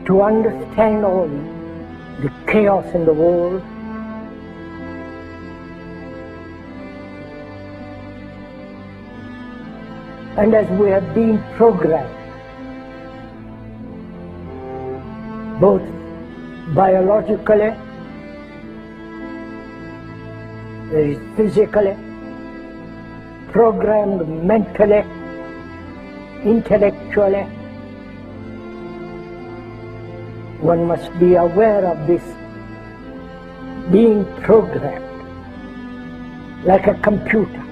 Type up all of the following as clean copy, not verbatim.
to understand all the chaos in the world, and as we have been programmed, both biologically, physically, programmed mentally, intellectually, one must be aware of this being programmed like a computer.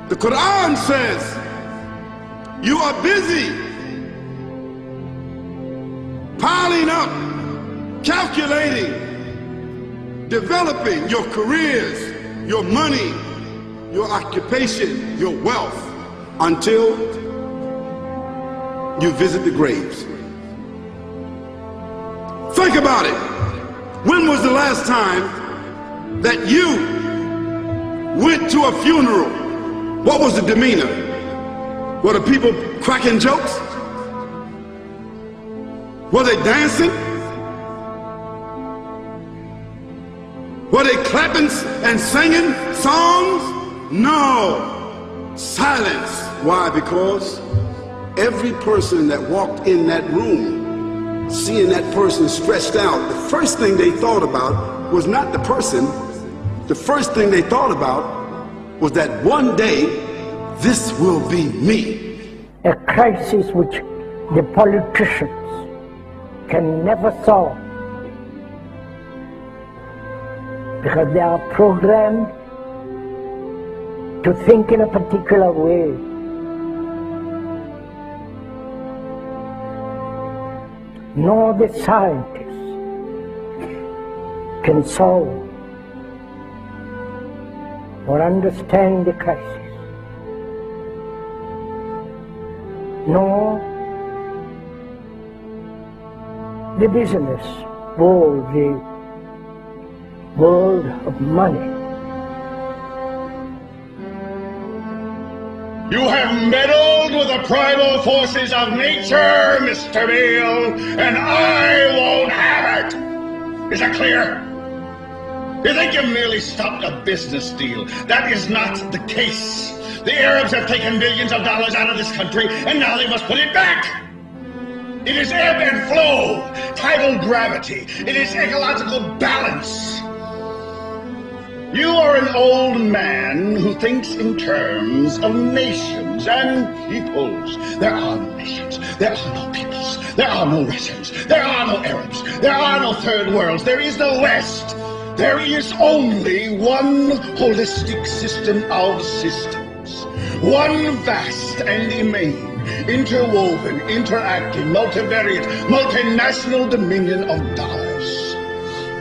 The Quran says you are busy piling up, calculating, developing your careers, your money, your occupation, your wealth, until you visit the graves. Think about it. When was the last time that you went to a funeral? What was the demeanor? Were the people cracking jokes? Were they dancing? Were they clapping and singing songs? No. Silence. Why? Because every person that walked in that room, seeing that person stretched out, the first thing they thought about was not the person. The first thing they thought about was that one day, this will be me. A crisis which the politicians can never solve, because they are programmed to think in a particular way. Nor the scientists can solve or understand the crisis, nor the business world, the world of money. You have meddled with the primal forces of nature, Mr. Beale, and I won't have it. Is that clear? You think you've merely stopped a business deal. That is not the case. The Arabs have taken billions of dollars out of this country, and now they must put it back. It is ebb and flow, tidal gravity. It is ecological balance. You are an old man who thinks in terms of nations and peoples. There are no nations. There are no peoples. There are no Russians. There are no Arabs. There are no third worlds. There is no West. There is only one holistic system of systems. One vast and immane, interwoven, interacting, multivariate, multinational dominion of dollars.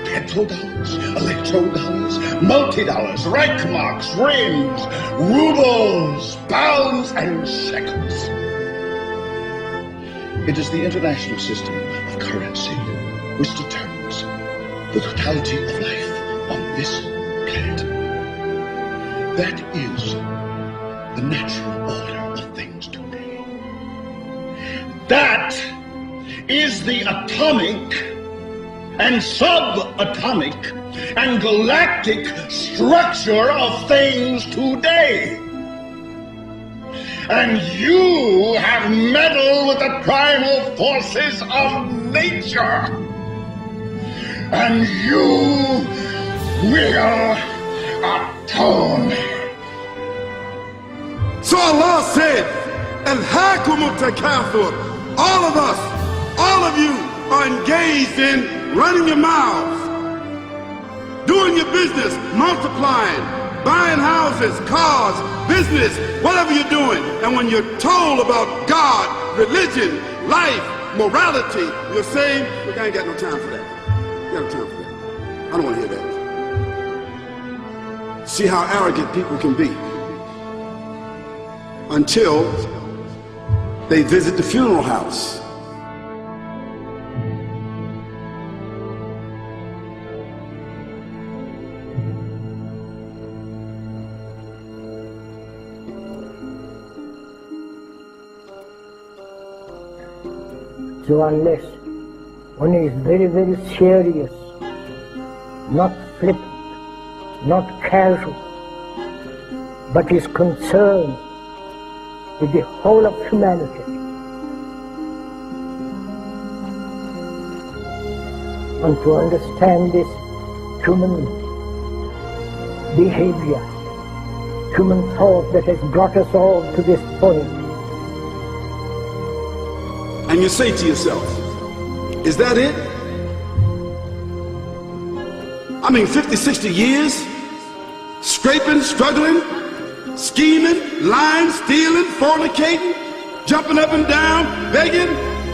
Petrodollars, electrodollars, multi-dollars, Reichmarks, rings, rubles, pounds, and shekels. It is the international system of currency which determines the totality of life on this planet. That is the natural order of things today. That is the atomic and subatomic and galactic structure of things today. And you have meddled with the primal forces of nature. And you will atone. So Allah said, Al-Hakum al-Takathur. All of us, all of you are engaged in running your mouths, doing your business, multiplying, buying houses, cars, business, whatever you're doing. And when you're told about God, religion, life, morality, you're saying, look, I ain't got no time for that. I ain't got no time for that. I don't want to hear that. See how arrogant people can be until they visit the funeral house. So unless when he is very, very serious, not flippant, not casual, but is concerned with the whole of humanity. And to understand this human behavior, human thought that has brought us all to this point. And you say to yourself, is that it? I mean, 50, 60 years, scraping, struggling, scheming, lying, stealing, fornicating, jumping up and down, begging,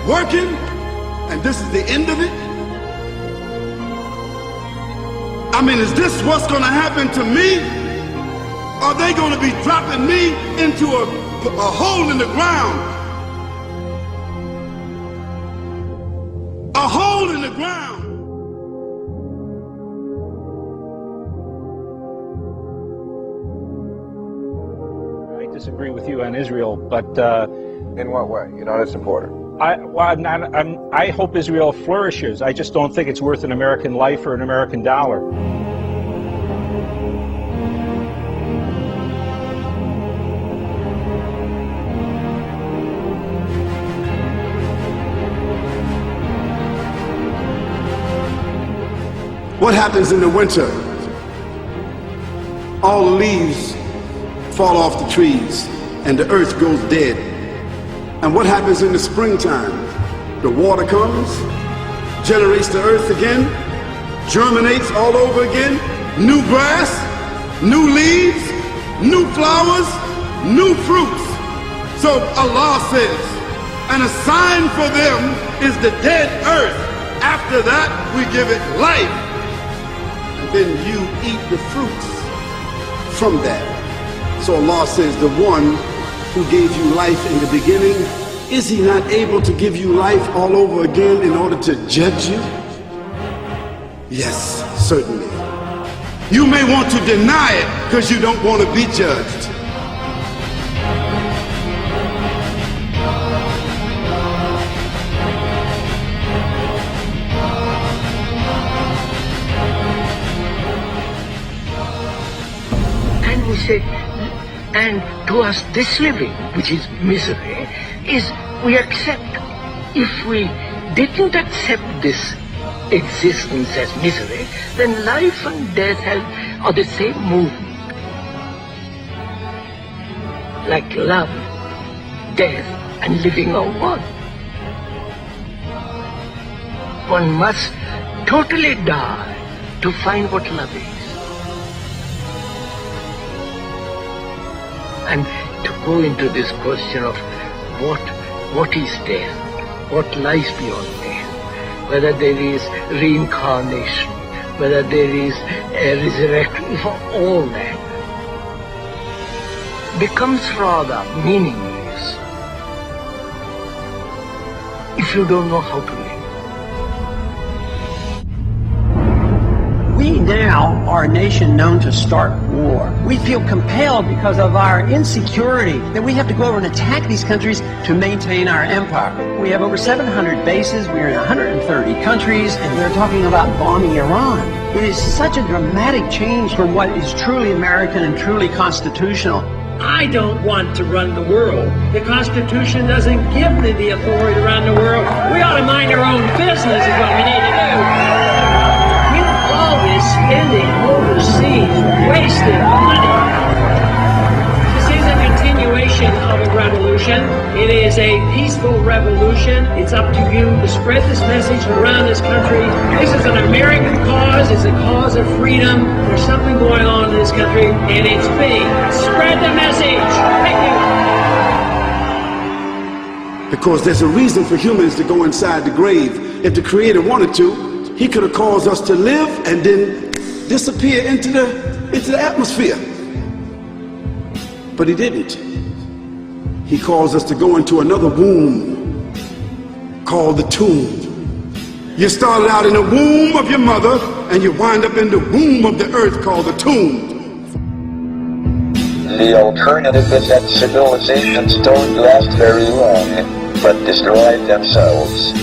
working, and this is the end of it? I mean, is this what's going to happen to me? Are they going to be dropping me into a hole in the ground? A hole in the ground. I disagree with you on Israel, but in what way? You're not a supporter. I hope Israel flourishes. I just don't think it's worth an American life or an American dollar. What happens in the winter? All the leaves fall off the trees and the earth goes dead. And what happens in the springtime? The water comes, generates the earth again, germinates all over again, new grass, new leaves, new flowers, new fruits. So Allah says, and a sign for them is the dead earth. After that, we give it life. And then you eat the fruits from that. So Allah says, the one who gave you life in the beginning, is he not able to give you life all over again in order to judge you? Yes, certainly. You may want to deny it because you don't want to be judged. And we say, and to us this living, which is misery, is we accept. If we didn't accept this existence as misery, then life and death are the same movement. Like love, death, and living are one. One must totally die to find what love is. And to go into this question of what is death, what lies beyond death, whether there is reincarnation, whether there is a resurrection, for all that becomes rather meaningless if you don't know how to live. We now are a nation known to start war. We feel compelled because of our insecurity that we have to go over and attack these countries to maintain our empire. We have over 700 bases, we're in 130 countries, and we're talking about bombing Iran. It is such a dramatic change from what is truly American and truly constitutional. I don't want to run the world. The Constitution doesn't give me the authority to run the world. We ought to mind our own business is what we need to do. All this spending overseas, wasted money. This is a continuation of a revolution. It is a peaceful revolution. It's up to you to spread this message around this country. This is an American cause. It's a cause of freedom. There's something going on in this country, and it's big. Spread the message. Thank you. Because there's a reason for humans to go inside the grave. If the Creator wanted to, He could have caused us to live and then disappear into the atmosphere. But He didn't. He caused us to go into another womb called the tomb. You started out in the womb of your mother and you wind up in the womb of the earth called the tomb. The alternative is that civilizations don't last very long, but destroy themselves.